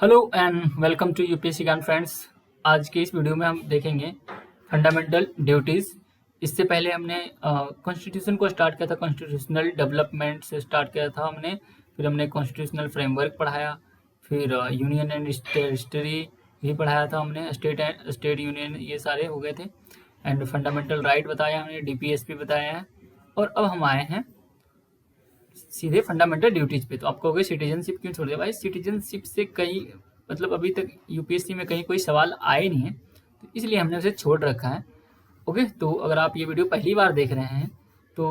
Hello and welcome to UPSC Gyan friends. आज की इस वीडियो में हम देखेंगे फंडामेंटल ड्यूटीज़। इससे पहले हमने कॉन्स्टिट्यूशन को स्टार्ट किया था, कॉन्स्टिट्यूशनल डेवलपमेंट से स्टार्ट किया था हमने। फिर हमने कॉन्स्टिट्यूशनल फ्रेमवर्क पढ़ाया, फिर यूनियन एंड हिस्ट्री भी पढ़ाया था हमने, स्टेट यूनियन, ये सारे हो गए थे। एंड फंडामेंटल राइट बताया हमने, डीपीएसपी बताया है। और अब हम आए हैं सीधे फंडामेंटल ड्यूटीज पे। तो आप कहोगे सिटीजनशिप क्यों छोड़ दिया? भाई सिटीजनशिप से कई अभी तक यूपीएससी में कहीं कोई सवाल आए नहीं है, तो इसलिए हमने उसे छोड़ रखा है। ओके, तो अगर आप ये वीडियो पहली बार देख रहे हैं तो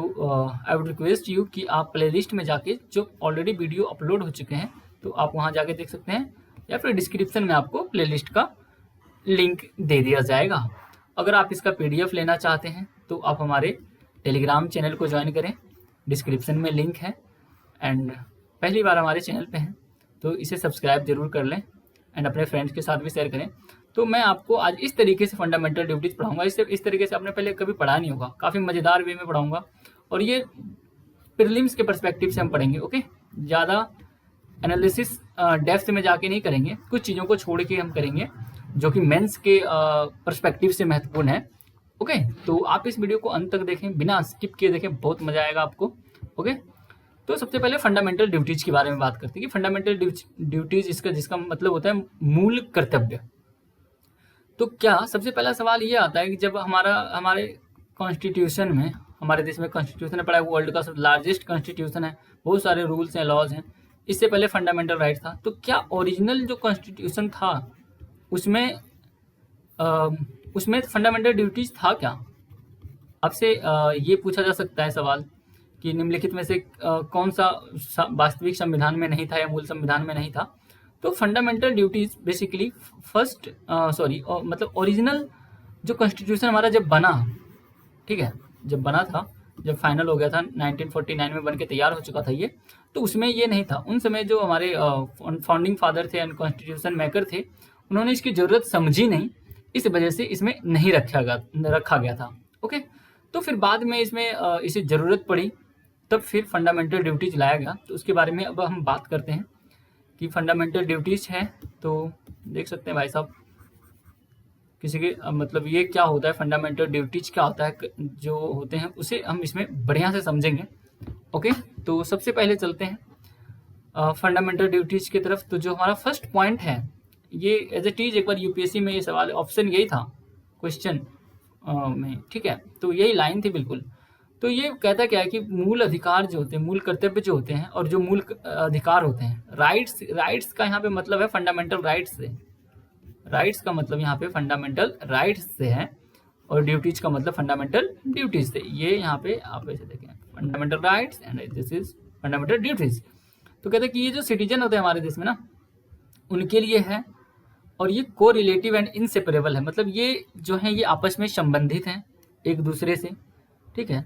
आई वुड रिक्वेस्ट यू कि आप प्लेलिस्ट में जाके, जो ऑलरेडी वीडियो अपलोड हो चुके हैं तो आप वहाँ जाके देख सकते हैं, या फिर डिस्क्रिप्शन में आपको प्लेलिस्ट का लिंक दे दिया जाएगा। अगर आप इसका पीडीएफ लेना चाहते हैं तो आप हमारे टेलीग्राम चैनल को ज्वाइन करें, डिस्क्रिप्शन में लिंक है। एंड पहली बार हमारे चैनल पे हैं तो इसे सब्सक्राइब जरूर कर लें एंड अपने फ्रेंड्स के साथ भी शेयर करें। तो मैं आपको आज इस तरीके से फंडामेंटल ड्यूटीज पढ़ाऊंगा। इस तरीके से आपने पहले कभी पढ़ा नहीं होगा, काफ़ी मज़ेदार वे में पढ़ाऊंगा। और ये प्रीलिम्स के पर्सपेक्टिव से हम पढ़ेंगे। ओके, ज़्यादा एनालिसिस डेप्थ में जाके नहीं करेंगे, कुछ चीज़ों को छोड़ के हम करेंगे जो कि मेंस के पर्सपेक्टिव से महत्वपूर्ण है। ओके, तो आप इस वीडियो को अंत तक देखें, बिना स्किप किए देखें, बहुत मजा आएगा आपको। ओके, तो सबसे पहले फंडामेंटल ड्यूटीज के बारे में बात करते हैं कि फंडामेंटल ड्यूटीज जिसका मतलब होता है मूल कर्तव्य। तो क्या सबसे पहला सवाल ये आता है कि जब हमारे कॉन्स्टिट्यूशन में, हमारे देश में कॉन्स्टिट्यूशन पड़ा है, वो वर्ल्ड का सब लार्जेस्ट कॉन्स्टिट्यूशन है, बहुत सारे रूल्स हैं, लॉज हैं। इससे पहले फंडामेंटल राइट था। तो क्या ओरिजिनल जो कॉन्स्टिट्यूशन था उसमें फंडामेंटल ड्यूटीज था क्या? आपसे ये पूछा जा सकता है सवाल कि निम्नलिखित में से कौन सा वास्तविक संविधान में नहीं था या मूल संविधान में नहीं था। तो फंडामेंटल ड्यूटीज बेसिकली मतलब ओरिजिनल जो कॉन्स्टिट्यूशन हमारा जब बना, ठीक है, जब बना था, जब फाइनल हो गया था 1949 में बन के तैयार हो चुका था ये, तो उसमें ये नहीं था। उन समय जो हमारे फाउंडिंग फादर थे एंड कॉन्स्टिट्यूशन मेकर थे, उन्होंने इसकी ज़रूरत समझी नहीं, इस वजह से इसमें नहीं रखा गया था। ओके, तो फिर बाद में इसमें इसे ज़रूरत पड़ी, तब फिर फंडामेंटल ड्यूटीज लाया गया। तो उसके बारे में अब हम बात करते हैं कि फंडामेंटल ड्यूटीज है। तो देख सकते हैं भाई साहब, किसी के मतलब ये क्या होता है, फंडामेंटल ड्यूटीज क्या होता है, जो होते हैं उसे हम इसमें बढ़िया से समझेंगे। ओके, तो सबसे पहले चलते हैं फंडामेंटल ड्यूटीज की तरफ। तो जो हमारा फर्स्ट पॉइंट है, ये एज इट इज एक बार यूपीएससी में ये सवाल ऑप्शन यही था क्वेश्चन में, ठीक है, तो यही लाइन थी बिल्कुल। तो ये कहता क्या है कि मूल अधिकार जो होते हैं, मूल कर्तव्य जो होते हैं, और जो मूल अधिकार होते हैं, राइट्स का यहाँ पे मतलब है फंडामेंटल राइट्स से, राइट्स का मतलब यहाँ पे फंडामेंटल राइट्स से है, और ड्यूटीज का मतलब फंडामेंटल ड्यूटीज से। ये यहाँ पे आप ऐसे देखें, fundamental rights and this is fundamental duties. तो कहते हैं कि ये जो सिटीजन होते हैं हमारे देश में ना, उनके लिए है, और ये को रिलेटिव एंड इनसेपरेबल है। मतलब ये जो है ये आपस में संबंधित हैं एक दूसरे से, ठीक है,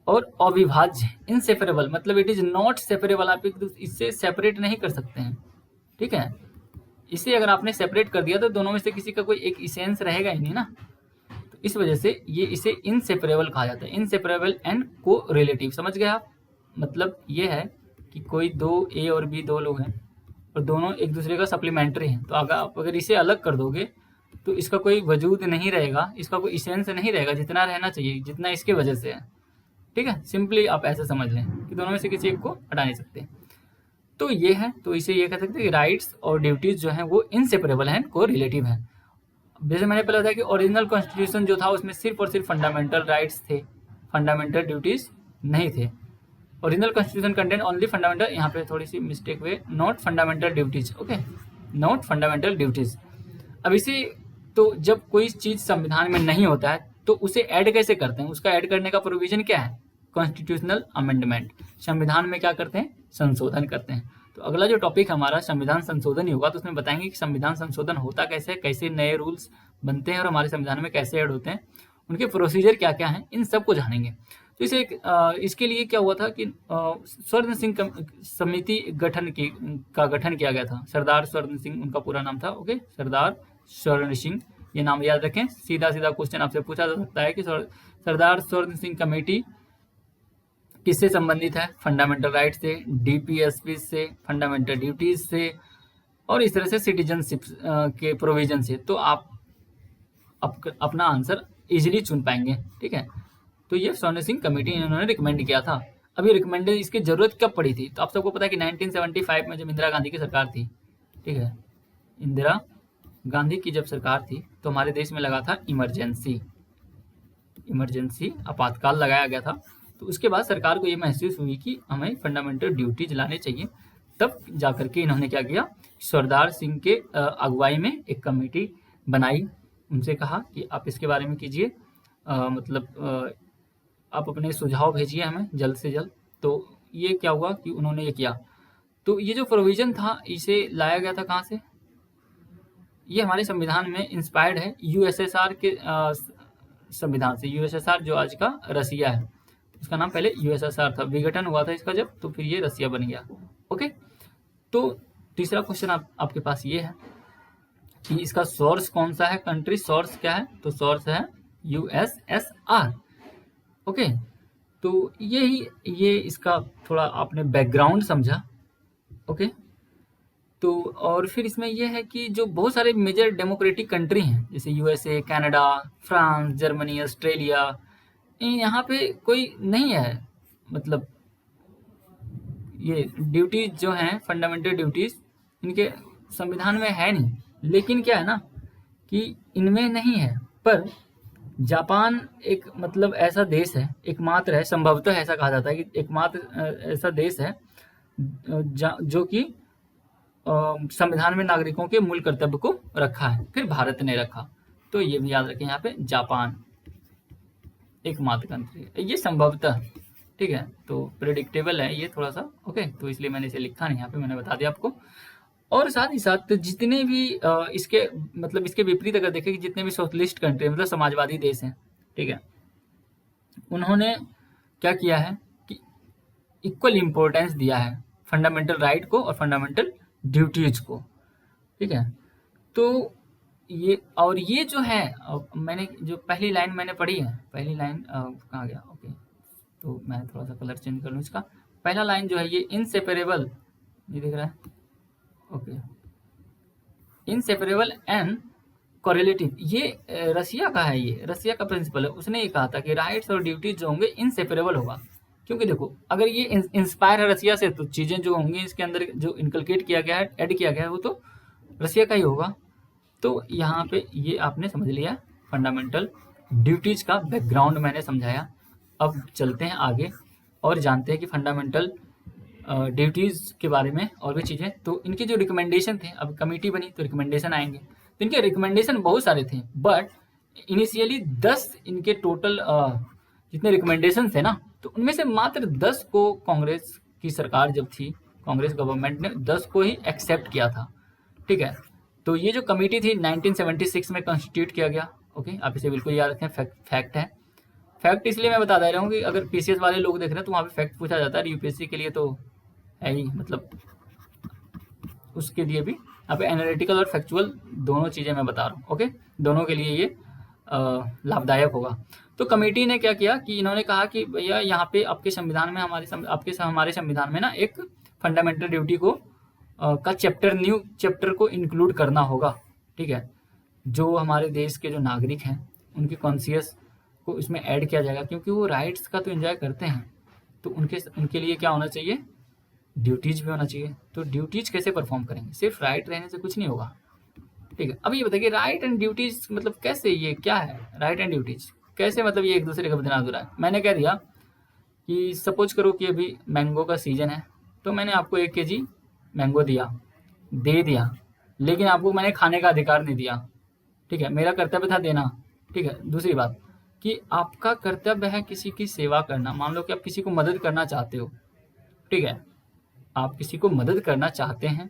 और अविभाज्य, इनसेपरेबल मतलब इट इज नॉट सेपरेबल। आप इससे सेपरेट नहीं कर सकते हैं, ठीक है। इसे अगर आपने सेपरेट कर दिया तो दोनों में से किसी का कोई एक इसेंस रहेगा ही नहीं ना, तो इस वजह से ये इसे इनसेपरेबल कहा जाता है। इनसेपरेबल एंड को रिलेटिव, समझ गए आप? मतलब ये है कि कोई दो ए और बी दो लोग हैं और दोनों एक दूसरे का सप्लीमेंट्री हैं, तो अगर इसे अलग कर दोगे तो इसका कोई वजूद नहीं रहेगा, इसका कोई इसेंस नहीं रहेगा जितना रहना चाहिए, जितना इसके वजह से है, ठीक है। सिंपली आप ऐसे समझ लें कि दोनों में से किसी एक को हटा नहीं सकते। तो ये है, तो इसे ये कह सकते हैं कि राइट्स और ड्यूटीज जो हैं वो इनसेपरेबल हैं, को रिलेटिव हैं। जैसे मैंने पहले बताया कि ओरिजिनल कॉन्स्टिट्यूशन जो था उसमें सिर्फ और सिर्फ फंडामेंटल राइट्स थे, फंडामेंटल ड्यूटीज नहीं थे। Original constitution contain only fundamental, यहाँ पे थोड़ी सी मिस्टेक हुई, not fundamental duties. Okay, not fundamental duties. अब इसे, तो जब कोई चीज़ संविधान में नहीं होता है तो उसे ऐड कैसे करते हैं? उसका ऐड करने का प्रोविजन क्या है? Constitutional amendment. संविधान में क्या करते हैं? संशोधन करते हैं। तो अगला जो टॉपिक हमारा संविधान संशोधन ही होगा, तो उसमें बताएंगे कि संविधान संशोधन होता कैसे, कैसे नए रूल्स बनते हैं और हमारे संविधान में कैसे ऐड होते हैं, उनके प्रोसीजर क्या क्या हैं, इन सब को जानेंगे। तो इसके लिए क्या हुआ था कि स्वर्ण सिंह समिति का गठन किया गया था। सरदार स्वर्ण सिंह उनका पूरा नाम था। ओके, सरदार स्वर्ण सिंह, ये नाम याद रखें। सीधा सीधा क्वेश्चन आपसे पूछा जा सकता है कि सरदार स्वर्ण सिंह कमेटी किससे संबंधित है? फंडामेंटल राइट से, डीपीएसपी से, फंडामेंटल ड्यूटीज से, और इस तरह से सिटीजनशिप के प्रोविजन से, तो आप अपना आंसर इजीली चुन पाएंगे। ठीक है, तो ये सोने सिंह कमेटी इन्होंने रिकमेंड किया था। अभी रिकमेंड इसकी जरूरत कब पड़ी थी, तो आप सबको पता है कि 1975 में जब इंदिरा गांधी की सरकार थी, ठीक है, इंदिरा गांधी की जब सरकार थी तो हमारे देश में लगा था इमरजेंसी आपातकाल लगाया गया था। तो उसके बाद सरकार को ये महसूस हुई कि हमें फंडामेंटल ड्यूटीज लाने चाहिए। तब जाकर के इन्होंने क्या किया, सरदार सिंह के अगुवाई में एक कमेटी बनाई, उनसे कहा कि आप इसके बारे में कीजिए, आप अपने सुझाव भेजिए हमें जल्द से जल्द। तो ये क्या हुआ कि उन्होंने ये किया। तो ये जो प्रोविजन था इसे लाया गया था कहाँ से, ये हमारे संविधान में इंस्पायर्ड है यूएसएसआर के संविधान से। यूएसएसआर जो आज का रसिया है, इसका नाम पहले यूएसएसआर था, विघटन हुआ था इसका जब, तो फिर ये रसिया बन गया। ओके, तो तीसरा क्वेश्चन आपके पास ये है कि इसका सोर्स कौन सा है, कंट्री सोर्स क्या है, तो सोर्स है यूएसएसआर। ओके, तो ये इसका थोड़ा आपने बैकग्राउंड समझा। ओके, तो और फिर इसमें यह है कि जो बहुत सारे मेजर डेमोक्रेटिक कंट्री हैं जैसे USA, Canada, France, Germany, Australia, यहाँ पे कोई नहीं है, मतलब ये ड्यूटीज जो हैं फंडामेंटल ड्यूटीज इनके संविधान में है नहीं। लेकिन क्या है ना कि इनमें नहीं है, पर जापान एक मतलब ऐसा देश है, एकमात्र है, संभवतः ऐसा कहा जाता है कि एकमात्र ऐसा देश है जो कि संविधान में नागरिकों के मूल कर्तव्य को रखा है, फिर भारत ने रखा। तो ये भी याद रखें, यहाँ पे जापान एकमात्र कंट्री है, ये संभवतः। ठीक है, तो प्रेडिक्टेबल है ये थोड़ा सा। ओके, तो इसलिए मैंने इसे लिखा नहीं, यहाँ पे मैंने बता दिया आपको। और साथ ही साथ जितने भी इसके विपरीत अगर देखें कि जितने भी सोशलिस्ट कंट्री मतलब समाजवादी देश हैं, ठीक है, उन्होंने क्या किया है कि इक्वल इम्पोर्टेंस दिया है फंडामेंटल राइट को और फंडामेंटल ड्यूटीज को। ठीक है, तो ये जो है मैंने जो पहली लाइन मैंने पढ़ी है, पहली लाइन कहाँ गया, ओके, तो मैं थोड़ा सा कलर चेंज कर लूँ इसका। पहला लाइन जो है ये इनसेपरेबल, ये दिख रहा है, ओके, इनसेपरेबल एंड कोरिलेटिव, ये रसिया का है, ये रसिया का प्रिंसिपल है। उसने ये कहा था कि राइट्स और ड्यूटीज जो होंगे इनसेपरेबल होगा, क्योंकि देखो अगर ये इंस्पायर है रसिया से तो चीज़ें जो होंगी इसके अंदर जो इनकलकेट किया गया है, ऐड किया गया है, वो तो रसिया का ही होगा। तो यहाँ पे ये आपने समझ लिया फंडामेंटल ड्यूटीज का बैकग्राउंड मैंने समझाया। अब चलते हैं आगे और जानते हैं कि फंडामेंटल ड्यूटीज़ के बारे में और भी चीज़ें। तो इनके जो रिकमेंडेशन थे, अब कमेटी बनी तो रिकमेंडेशन आएंगे, तो इनके रिकमेंडेशन बहुत सारे थे, बट इनिशियली 10 इनके टोटल जितने रिकमेंडेशन थे ना, तो उनमें से मात्र 10 को कांग्रेस की सरकार जब थी, कांग्रेस गवर्नमेंट ने 10 को ही एक्सेप्ट किया था। ठीक है, तो ये जो कमेटी थी 1976 में कॉन्स्टिट्यूट किया गया। ओके, आप इसे बिल्कुल याद रखें, फैक्ट है। फैक्ट इसलिए मैं बता दे रहा हूँ कि अगर पीसीएस वाले लोग देख रहे हैं तो वहाँ पे फैक्ट पूछा जाता है, यूपीएससी के लिए तो है ही, मतलब उसके लिए भी यहाँ पे एनालिटिकल और फैक्चुअल दोनों चीज़ें मैं बता रहा हूँ। ओके, दोनों के लिए ये लाभदायक होगा। तो कमेटी ने क्या किया कि इन्होंने कहा कि भैया यहाँ पे आपके संविधान में हमारे संविधान में ना एक फंडामेंटल ड्यूटी को का न्यू चैप्टर को इंक्लूड करना होगा। ठीक है, जो हमारे देश के जो नागरिक हैं उनकी कॉन्शियस को इसमें ऐड किया जाएगा, क्योंकि वो राइट्स का तो एंजॉय करते हैं, तो उनके लिए क्या होना चाहिए, ड्यूटीज भी होना चाहिए। तो ड्यूटीज कैसे परफॉर्म करेंगे, सिर्फ राइट रहने से कुछ नहीं होगा। ठीक है, अब ये बताइए राइट एंड ड्यूटीज मतलब कैसे, ये क्या है राइट एंड ड्यूटीज, कैसे मतलब ये एक दूसरे का बदनाम रहा है। मैंने कह दिया कि सपोज करो कि अभी मैंगो का सीजन है, तो मैंने आपको 1 kg मैंगो दे दिया, लेकिन आपको मैंने खाने का अधिकार नहीं दिया। ठीक है, मेरा कर्तव्य था देना। ठीक है, दूसरी बात कि आपका कर्तव्य है किसी की सेवा करना। मान लो कि आप किसी को मदद करना चाहते हो, ठीक है, आप किसी को मदद करना चाहते हैं,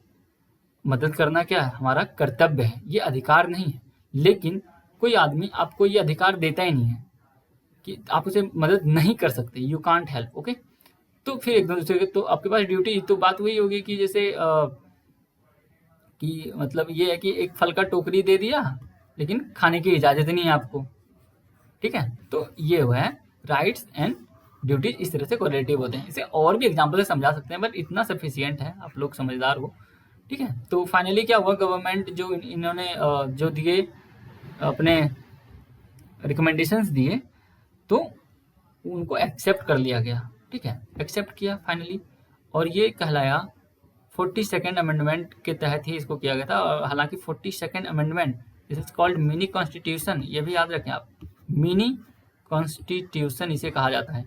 मदद करना क्या है, हमारा कर्तव्य है, ये अधिकार नहीं है। लेकिन कोई आदमी आपको ये अधिकार देता ही नहीं है कि आप उसे मदद नहीं कर सकते, यू कांट हेल्प। ओके, तो फिर एक दूसरे के, तो आपके पास ड्यूटी, तो बात वही होगी कि जैसे कि मतलब ये है कि एक फल का टोकरी दे दिया लेकिन खाने की इजाज़त नहीं है आपको। ठीक है, तो ये हुआ है राइट्स एंड ड्यूटीज, इस तरह से कोरिलेटिव होते हैं। इसे और भी एग्जाम्पल से समझा सकते हैं, बट इतना सफिशियंट है, आप लोग समझदार हो। ठीक है। तो फाइनली क्या हुआ, गवर्नमेंट जो इन्होंने जो दिए अपने रिकमेंडेशंस दिए, तो उनको एक्सेप्ट कर लिया गया। ठीक है, एक्सेप्ट किया फाइनली, और ये कहलाया 42nd अमेंडमेंट के तहत ही इसको किया गया था। और हालांकि 42nd amendment this is called mini constitution, ये भी याद रखें आप, मिनी कॉन्स्टिट्यूशन इसे कहा जाता है।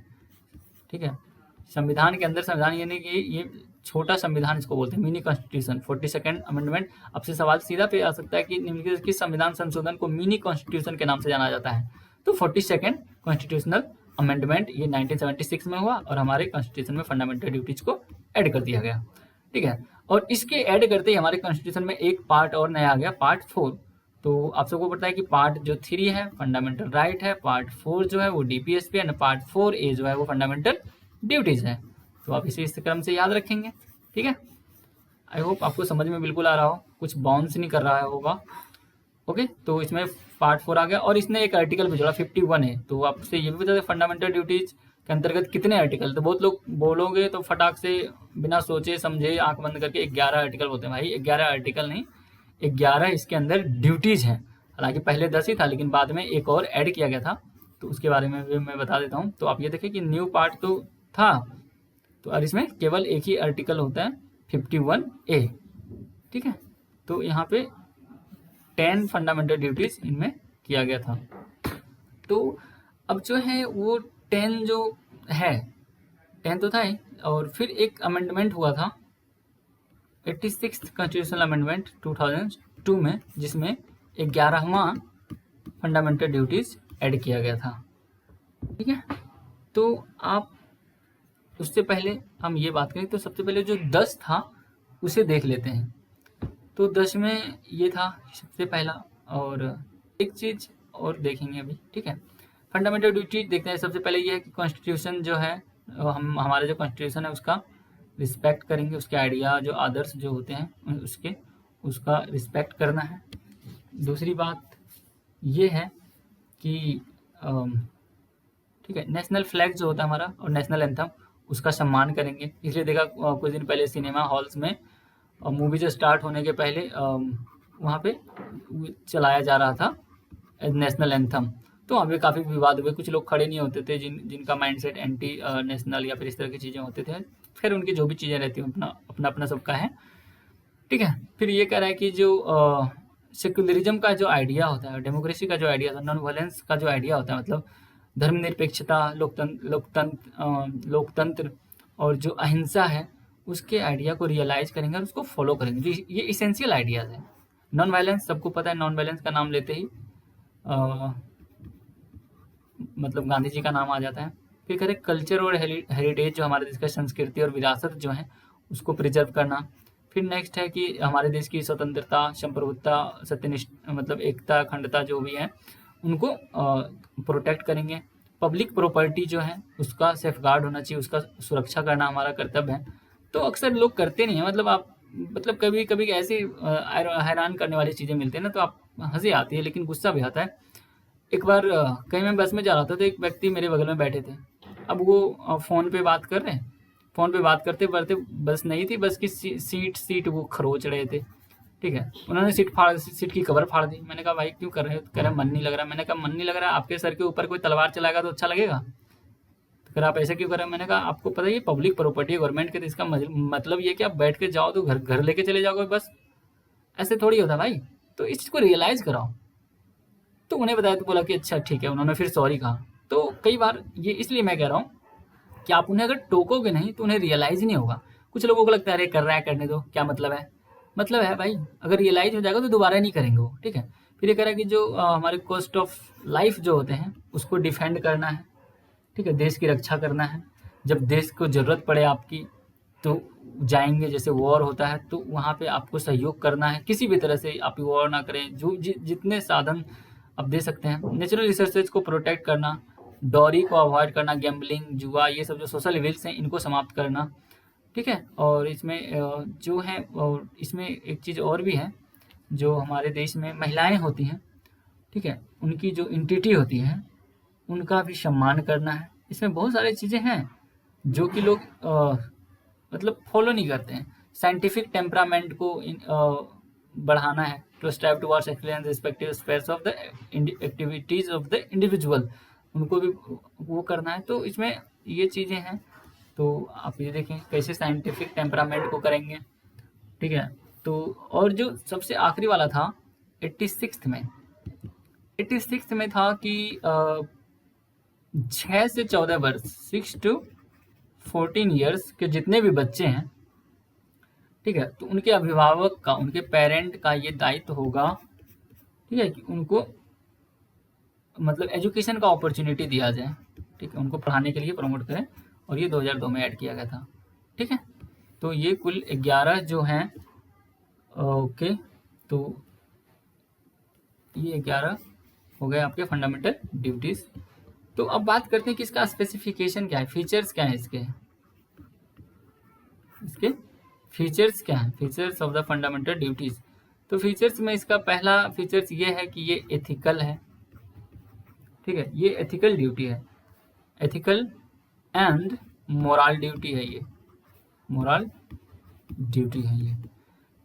ठीक है, संविधान के अंदर संविधान, यानी कि ये छोटा संविधान इसको बोलते हैं, मिनी कॉन्स्टिट्यूशन। 42nd amendment. आपसे सवाल सीधा पे आ सकता है कि निम्नलिखित किस संविधान संशोधन को मिनी कॉन्स्टिट्यूशन के नाम से जाना जाता है? तो 42nd कॉन्स्टिट्यूशनल अमेंडमेंट ये 1976 में हुआ, और हमारे कॉन्स्टिट्यूशन में फंडामेंटल ड्यूटीज को ऐड कर दिया गया। ठीक है, और इसके ऐड करते ही हमारे कॉन्स्टिट्यूशन में एक पार्ट और नया आ गया, पार्ट 4। तो आप सबको पता है कि पार्ट जो 3 है फंडामेंटल राइट है, पार्ट 4 जो है वो डीपीएसपी है, पार्ट 4A जो है वो फंडामेंटल ड्यूटीज है। तो आप इसे इस क्रम से याद रखेंगे। ठीक है, आई होप आपको समझ में बिल्कुल आ रहा हो, कुछ बाउंस नहीं कर रहा होगा। ओके, तो इसमें पार्ट 4 आ गया, और इसने एक आर्टिकल भी जोड़ा 51 है। तो आपसे ये भी बता दें फंडामेंटल ड्यूटीज के अंतर्गत कितने आर्टिकल, तो बहुत लोग बोलोगे तो फटाक से बिना सोचे समझे आंख बंद करके 11 आर्टिकल होते हैं। भाई 11 आर्टिकल नहीं, 11 इसके अंदर ड्यूटीज हैं। हालांकि पहले 10 ही था, लेकिन बाद में एक और ऐड किया गया था, तो उसके बारे में भी मैं बता देता हूँ। तो आप ये देखें कि न्यू पार्ट तो था, तो और इसमें केवल एक ही आर्टिकल होता है 51A। ठीक है, तो यहाँ पे 10 फंडामेंटल ड्यूटीज इनमें किया गया था। तो अब जो है वो 10 जो है, 10 तो था ही, और फिर एक अमेंडमेंट हुआ था 86th कॉन्स्टिट्यूशनल अमेंडमेंट 2002 में, जिसमें 11वां फंडामेंटल ड्यूटीज ऐड किया गया था। ठीक है, तो आप उससे पहले हम ये बात करें तो सबसे पहले जो 10 था उसे देख लेते हैं। तो 10 में ये था सबसे पहला, और एक चीज़ और देखेंगे अभी। ठीक है, फंडामेंटल ड्यूटी देखते हैं। सबसे पहले ये है कि कॉन्स्टिट्यूशन जो है, हम हमारे जो कॉन्स्टिट्यूशन है उसका रिस्पेक्ट करेंगे, उसके आइडिया जो आदर्श जो होते हैं उसका रिस्पेक्ट करना है। दूसरी बात ये है कि ठीक है, नेशनल फ्लैग जो होता है हमारा और नेशनल एंथम, उसका सम्मान करेंगे। इसलिए देखा कुछ दिन पहले सिनेमा हॉल्स में मूवी जो स्टार्ट होने के पहले वहाँ पे चलाया जा रहा था नेशनल एंथम, तो वहाँ पे काफ़ी विवाद हुए। कुछ लोग खड़े नहीं होते थे जिनका माइंडसेट एंटी नेशनल या फिर इस तरह की चीज़ें होते थे। फिर उनकी जो भी चीज़ें रहती हैं अपना सबका है। ठीक है, फिर ये कह रहा है कि जो सेक्युलरिज्म का जो आइडिया होता है, डेमोक्रेसी का जो आइडिया होता है, नॉन वायलेंस का जो आइडिया होता है, मतलब धर्मनिरपेक्षता, लोकतंत्र और जो अहिंसा है, उसके आइडिया को रियलाइज करेंगे और उसको फॉलो करेंगे। जो ये इसेंशियल आइडियाज है। नॉन वायलेंस सबको पता है, नॉन वायलेंस का नाम लेते ही मतलब गांधी जी का नाम आ जाता है। फिर करें कल्चर और हेरिटेज, जो हमारे देश का संस्कृति और विरासत जो है उसको प्रिजर्व करना। फिर नेक्स्ट है कि हमारे देश की स्वतंत्रता, संप्रभुता, सत्यनिष्ठ मतलब एकता, अखंडता जो भी है उनको प्रोटेक्ट करेंगे। पब्लिक प्रॉपर्टी जो है उसका सेफगार्ड होना चाहिए, उसका सुरक्षा करना हमारा कर्तव्य है। तो अक्सर लोग करते नहीं है, मतलब कभी कभी ऐसी हैरान करने वाली चीज़ें मिलती है ना, तो आप हंसी आती है लेकिन गुस्सा भी आता है। एक बार कहीं मैं बस में जा रहा था, तो एक व्यक्ति मेरे बगल में बैठे थे। अब वो फ़ोन पे बात कर रहे हैं, फ़ोन पे बात करते करते बस नहीं थी, बस की सीट वो खरोच रहे थे। ठीक है, उन्होंने सीट की कवर फाड़ दी। मैंने कहा भाई क्यों कर रहे हो? कह रहे मन नहीं लग रहा। मैंने कहा मन नहीं लग रहा, आपके सर के ऊपर कोई तलवार चलाएगा तो अच्छा लगेगा? तो फिर आप ऐसे क्यों कर रहे हो? मैंने कहा आपको पता है ये पब्लिक प्रॉपर्टी है गवर्नमेंट के, तो इसका मतलब ये कि आप बैठ के जाओ तो घर लेके चले जाओगे, बस ऐसे थोड़ी होता भाई। तो इस चीज़ को रियलाइज़ कराओ। तो उन्हें बताया, तो बोला कि अच्छा ठीक है। उन्होंने फिर सॉरी कहा। तो कई बार ये इसलिए मैं कह रहा हूँ कि आप उन्हें अगर टोकोगे नहीं तो उन्हें रियलाइज़ नहीं होगा। कुछ लोगों को लगता है अरे कर रहा है, करने दो, क्या मतलब है? मतलब है भाई, अगर रियलाइज़ हो जाएगा तो दोबारा नहीं करेंगे वो। ठीक है, फिर ये कह रहा है कि जो हमारे कॉस्ट ऑफ लाइफ जो होते हैं उसको डिफेंड करना है। ठीक है, देश की रक्षा करना है। जब देश को ज़रूरत पड़े आपकी तो जाएंगे, जैसे वॉर होता है तो वहाँ पे आपको सहयोग करना है, किसी भी तरह से आप वॉर ना करें। जो जितने साधन आप दे सकते हैं, नेचुरल रिसोर्सेज को प्रोटेक्ट करना, डॉरी को अवॉइड करना, गैम्बलिंग, जुआ, ये सब जो सोशल इविल्स हैं इनको समाप्त करना। ठीक है, और इसमें जो है, और इसमें एक चीज़ और भी है, जो हमारे देश में महिलाएं होती हैं, ठीक है, उनकी जो इंटिटी होती है उनका भी सम्मान करना है। इसमें बहुत सारी चीज़ें हैं जो कि लोग मतलब फॉलो नहीं करते हैं। साइंटिफिक टेम्परामेंट को बढ़ाना है, to strive towards excellence respective aspects of the activities of the individual, उनको भी वो करना है। तो इसमें ये चीज़ें हैं। तो आप ये देखें कैसे साइंटिफिक टेम्परामेंट को करेंगे, ठीक है। तो और जो सबसे आखिरी वाला था 86 में था कि 6 से 14 वर्ष 6 to 14 ईयर्स के जितने भी बच्चे हैं, ठीक है, तो उनके अभिभावक का, उनके पेरेंट का ये दायित्व होगा, ठीक है, कि उनको मतलब एजुकेशन का अपॉर्चुनिटी दिया जाए, ठीक है, उनको पढ़ाने के लिए प्रमोट करें। और ये 2002 में ऐड किया गया था, ठीक है। तो ये कुल 11 जो हैं, ओके, तो ये 11 हो गए आपके फंडामेंटल ड्यूटीज। तो अब बात करते हैं कि इसका स्पेसिफिकेशन क्या है, फीचर्स क्या है इसके फीचर्स क्या है, features of the fundamental duties. तो फीचर्स में इसका पहला फीचर्स ये है कि ये एथिकल है, ठीक है, ये एथिकल ड्यूटी है, एथिकल एंड मोरल ड्यूटी है, ये मोरल ड्यूटी है। ये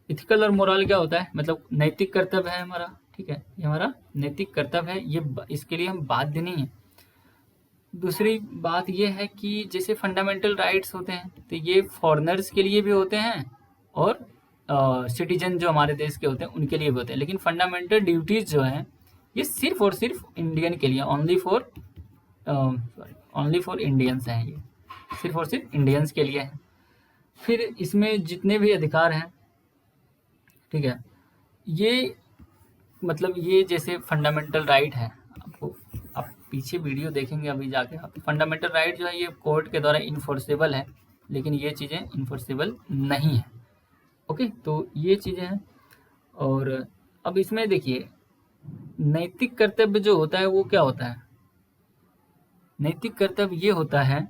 एथिकल और मोरल क्या होता है, मतलब नैतिक कर्तव्य है हमारा, ठीक है, ये हमारा नैतिक कर्तव्य है, ये इसके लिए हम बाध्य नहीं है। दूसरी बात ये है कि जैसे फंडामेंटल राइट्स होते हैं तो ये फॉरेनर्स के लिए भी होते हैं और सिटीजन जो हमारे देश के होते हैं उनके लिए भी होते हैं, लेकिन फंडामेंटल ड्यूटीज जो हैं ये सिर्फ और सिर्फ इंडियन के लिए, ओनली फॉर इंडियंस हैं, ये सिर्फ और सिर्फ इंडियंस के लिए है। फिर इसमें जितने भी अधिकार हैं, ठीक है, ये मतलब ये जैसे फंडामेंटल राइट है, आपको आप पीछे वीडियो देखेंगे अभी जाके, आप फंडामेंटल राइट जो है ये कोर्ट के द्वारा इन्फोर्सेबल है, लेकिन ये चीज़ें इन्फोर्सेबल नहीं है, ओके। तो ये चीज़ें हैं। और अब इसमें देखिए नैतिक कर्तव्य जो होता है वो क्या होता है, नैतिक कर्तव्य ये होता है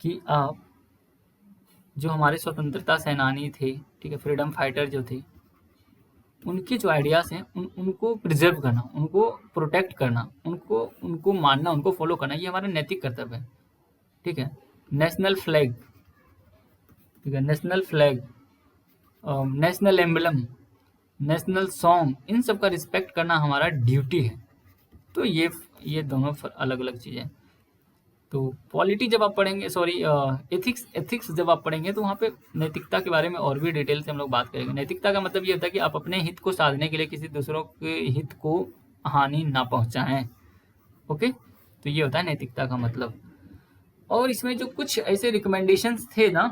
कि आप जो हमारे स्वतंत्रता सेनानी थे, ठीक है, फ्रीडम फाइटर जो थे, उनके जो आइडियाज़ हैं उनको प्रिजर्व करना, उनको प्रोटेक्ट करना, उनको मानना, उनको फॉलो करना, ये हमारा नैतिक कर्तव्य है, ठीक है। नेशनल फ्लैग, ठीक है, national flag, national emblem, national song, इन सब का रिस्पेक्ट करना हमारा ड्यूटी है। तो ये दोनों अलग अलग चीज़ें। तो पॉलिटी जब आप पढ़ेंगे, सॉरी एथिक्स जब आप पढ़ेंगे तो वहाँ पे नैतिकता के बारे में और भी डिटेल से हम लोग बात करेंगे। नैतिकता का मतलब ये होता है कि आप अपने हित को साधने के लिए किसी दूसरों के हित को हानि ना पहुँचाएं, ओके। तो ये होता है नैतिकता का मतलब। और इसमें जो कुछ ऐसे रिकमेंडेशंस थे ना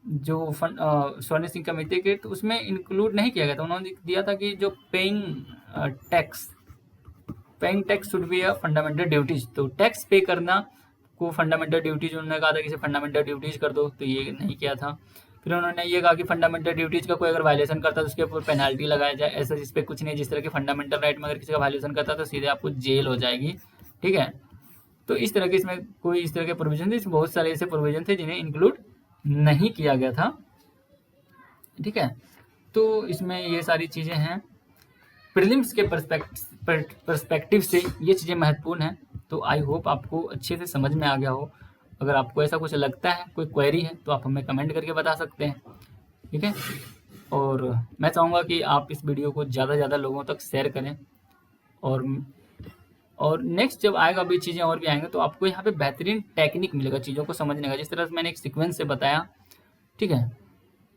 जो स्वर्ण सिंह कमेटी के, तो उसमें इंक्लूड नहीं किया गया था। उन्होंने दिया था कि जो paying tax should be a fundamental duties, तो टैक्स पे करना को फंडामेंटल ड्यूटीज, उन्होंने कहा था कि फंडामेंटल ड्यूटीज कर दो, तो ये नहीं किया था। फिर उन्होंने ये कहा कि फंडामेंटल ड्यूटीज का कोई अगर वायलेशन करता है तो उसके ऊपर पेनल्टी लगाया जाए, ऐसा जिस पे कुछ नहीं, जिस तरह के फंडामेंटल राइट में अगर किसी का वायलेशन करता है तो सीधे आपको जेल हो जाएगी, ठीक है। तो इस तरह के इसमें कोई इस तरह के प्रोविजन थे, बहुत सारे ऐसे प्रोविजन थे जिन्हें इंक्लूड नहीं किया गया था, ठीक है। तो इसमें ये सारी चीज़ें हैं। प्रीलिम्स के पर्सपेक्टिव से ये चीज़ें महत्वपूर्ण हैं। तो आई होप आपको अच्छे से समझ में आ गया हो। अगर आपको ऐसा कुछ लगता है, कोई क्वेरी है, तो आप हमें कमेंट करके बता सकते हैं, ठीक है। और मैं चाहूँगा कि आप इस वीडियो को ज़्यादा से ज़्यादा लोगों तक शेयर करें। और नेक्स्ट जब आएगा भी चीज़ें और भी आएंगे तो आपको यहाँ पे बेहतरीन टेक्निक मिलेगा चीज़ों को समझने का, जिस तरह से मैंने एक सीक्वेंस से बताया, ठीक है।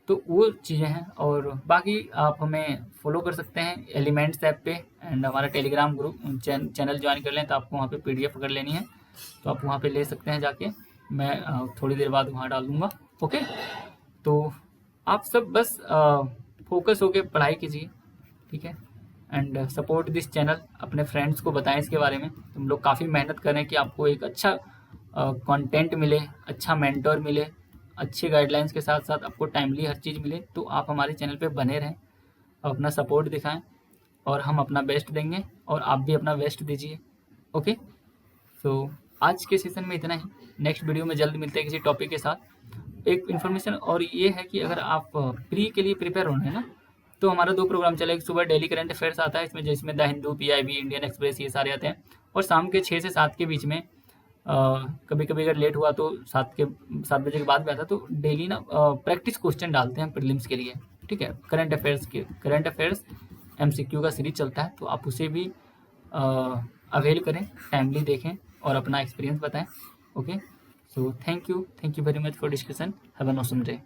तो वो चीज़ें हैं। और बाकी आप हमें फॉलो कर सकते हैं एलिमेंट्स ऐप पे, एंड हमारा टेलीग्राम ग्रुप चैनल ज्वाइन कर लें, तो आपको वहाँ पे PDF अगर लेनी है तो आप वहाँ पे ले सकते हैं जाके, मैं थोड़ी देर बाद वहाँ डाल दूँगा, ओके। तो आप सब बस फोकस होकर पढ़ाई कीजिए, ठीक है, एंड सपोर्ट दिस चैनल, अपने फ्रेंड्स को बताएं इसके बारे में। तुम लोग काफ़ी मेहनत करें कि आपको एक अच्छा कंटेंट मिले, अच्छा मेंटर मिले, अच्छे गाइडलाइंस के साथ साथ आपको टाइमली हर चीज़ मिले। तो आप हमारे चैनल पे बने रहें, अपना सपोर्ट दिखाएं, और हम अपना बेस्ट देंगे और आप भी अपना बेस्ट दीजिए, ओके। सो आज के सेशन में इतना ही। नेक्स्ट वीडियो में जल्द मिलते हैं किसी टॉपिक के साथ। एक इन्फॉर्मेशन और ये है कि अगर आप प्री के लिए प्रिपेयर होना है ना, तो हमारा 2 प्रोग्राम चलेगा। एक सुबह डेली करंट अफेयर्स आता है इसमें, जिसमें the Hindu, PIB, Indian express, ये सारे आते हैं। और शाम के 6 से 7 के बीच में कभी कभी अगर लेट हुआ तो 7 बजे के बाद भी आता, तो डेली ना प्रैक्टिस क्वेश्चन डालते हैं प्रीलिम्स के लिए, ठीक है। करंट अफेयर्स MCQ का सीरीज चलता है, तो आप उसे भी अवेल करें, टाइमली देखें और अपना एक्सपीरियंस बताएं। Okay, so thank you very much for discussion. Have an awesome day.